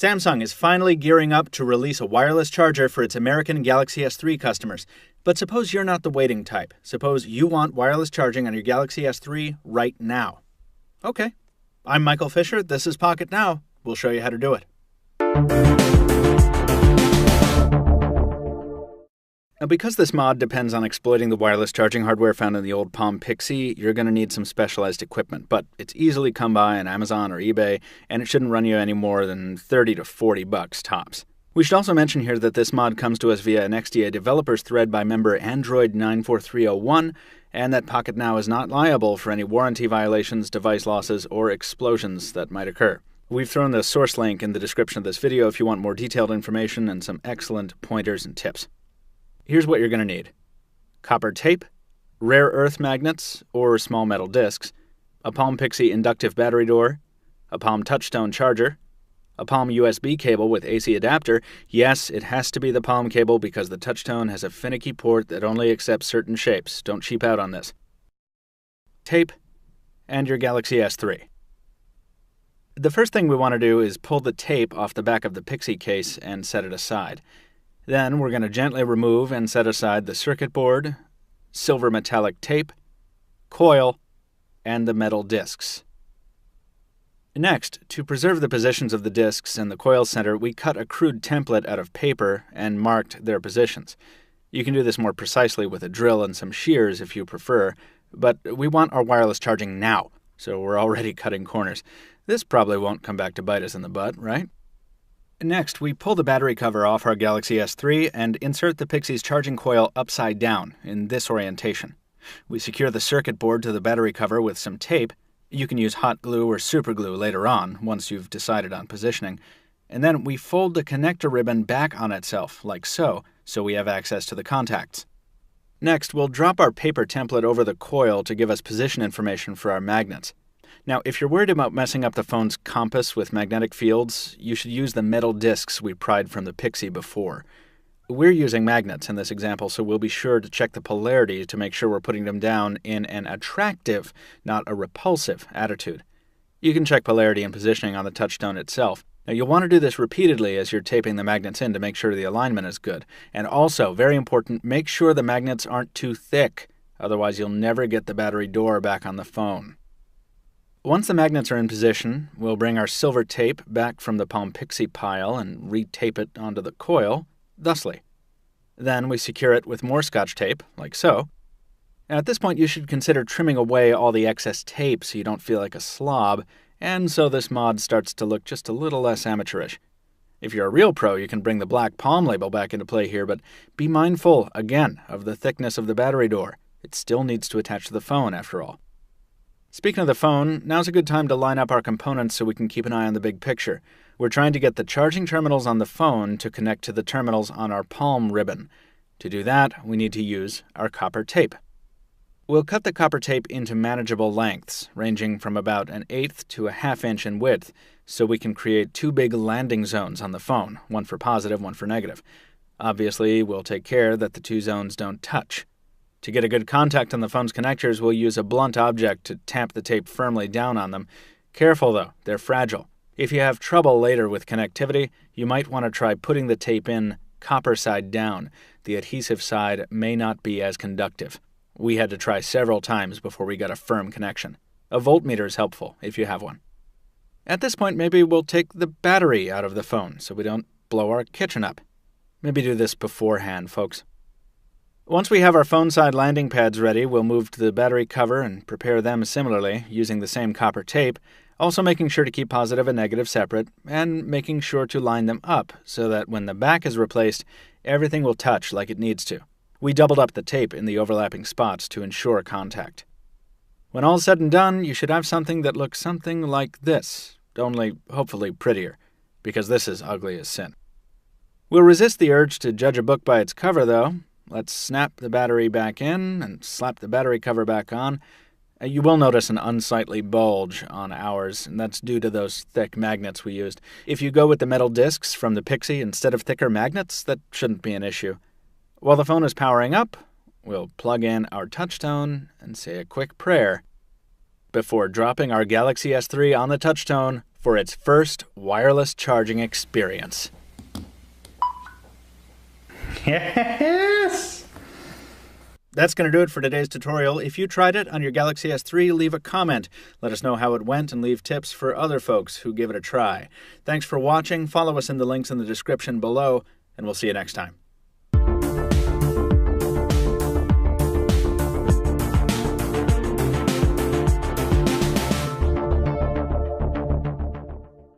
Samsung is finally gearing up to release a wireless charger for its American Galaxy S3 customers. But suppose you're not the waiting type. Suppose you want wireless charging on your Galaxy S3 right now. Okay. I'm Michael Fisher. This is Pocket Now. We'll show you how to do it. Now, because this mod depends on exploiting the wireless charging hardware found in the old Palm Pixie, you're going to need some specialized equipment, but it's easily come by on Amazon or eBay, and it shouldn't run you any more than $30 to $40 tops. We should also mention here that this mod comes to us via an XDA developers thread by member Android 94301, and that Pocket Now is not liable for any warranty violations, device losses, or explosions that might occur. We've thrown the source link in the description of this video if you want more detailed information and some excellent pointers and tips. Here's what you're going to need: copper tape, rare earth magnets or small metal discs, a Palm Pixie inductive battery door, a Palm Touchstone charger, a Palm USB cable with AC adapter. Yes, it has to be the Palm cable because the Touchstone has a finicky port that only accepts certain shapes. Don't cheap out on this. Tape, and your Galaxy S3. The first thing we want to do is pull the tape off the back of the Pixie case and set it aside. Then we're going to gently remove and set aside the circuit board, silver metallic tape, coil, and the metal discs. Next, to preserve the positions of the discs and the coil center, we cut a crude template out of paper and marked their positions. You can do this more precisely with a drill and some shears if you prefer, but we want our wireless charging now, so we're already cutting corners. This probably won't come back to bite us in the butt, right? Next, we pull the battery cover off our Galaxy S3 and insert the Pixie's charging coil upside down in this orientation. We secure the circuit board to the battery cover with some tape. You can use hot glue or super glue later on, once you've decided on positioning. And then we fold the connector ribbon back on itself, like so we have access to the contacts. Next, we'll drop our paper template over the coil to give us position information for our magnets. Now, if you're worried about messing up the phone's compass with magnetic fields, you should use the metal discs we pried from the Pixie before. We're using magnets in this example, so we'll be sure to check the polarity to make sure we're putting them down in an attractive, not a repulsive, attitude. You can check polarity and positioning on the Touchstone itself. Now, you'll want to do this repeatedly as you're taping the magnets in to make sure the alignment is good. And also, very important, make sure the magnets aren't too thick. Otherwise, you'll never get the battery door back on the phone. Once the magnets are in position, we'll bring our silver tape back from the Palm Pixie pile and re-tape it onto the coil, thusly. Then we secure it with more Scotch tape, like so. At this point, you should consider trimming away all the excess tape so you don't feel like a slob, and so this mod starts to look just a little less amateurish. If you're a real pro, you can bring the black Palm label back into play here, but be mindful, again, of the thickness of the battery door. It still needs to attach to the phone, after all. Speaking of the phone, now's a good time to line up our components so we can keep an eye on the big picture. We're trying to get the charging terminals on the phone to connect to the terminals on our Palm ribbon. To do that, we need to use our copper tape. We'll cut the copper tape into manageable lengths, ranging from about 1/8 to 1/2 inch in width, so we can create two big landing zones on the phone, one for positive, one for negative. Obviously, we'll take care that the two zones don't touch. To get a good contact on the phone's connectors, we'll use a blunt object to tamp the tape firmly down on them. Careful though, they're fragile. If you have trouble later with connectivity, you might want to try putting the tape in copper side down. The adhesive side may not be as conductive. We had to try several times before we got a firm connection. A voltmeter is helpful if you have one. At this point, maybe we'll take the battery out of the phone so we don't blow our kitchen up. Maybe do this beforehand, folks. Once we have our phone side landing pads ready, we'll move to the battery cover and prepare them similarly, using the same copper tape, also making sure to keep positive and negative separate, and making sure to line them up so that when the back is replaced, everything will touch like it needs to. We doubled up the tape in the overlapping spots to ensure contact. When all's said and done, you should have something that looks something like this, only hopefully prettier, because this is ugly as sin. We'll resist the urge to judge a book by its cover, though. Let's snap the battery back in and slap the battery cover back on. You will notice an unsightly bulge on ours, and that's due to those thick magnets we used. If you go with the metal discs from the Pixie instead of thicker magnets, that shouldn't be an issue. While the phone is powering up, we'll plug in our Touchstone and say a quick prayer before dropping our Galaxy S3 on the Touchstone for its first wireless charging experience. Yes! That's going to do it for today's tutorial. If you tried it on your Galaxy S3, leave a comment. Let us know how it went and leave tips for other folks who give it a try. Thanks for watching. Follow us in the links in the description below, and we'll see you next time.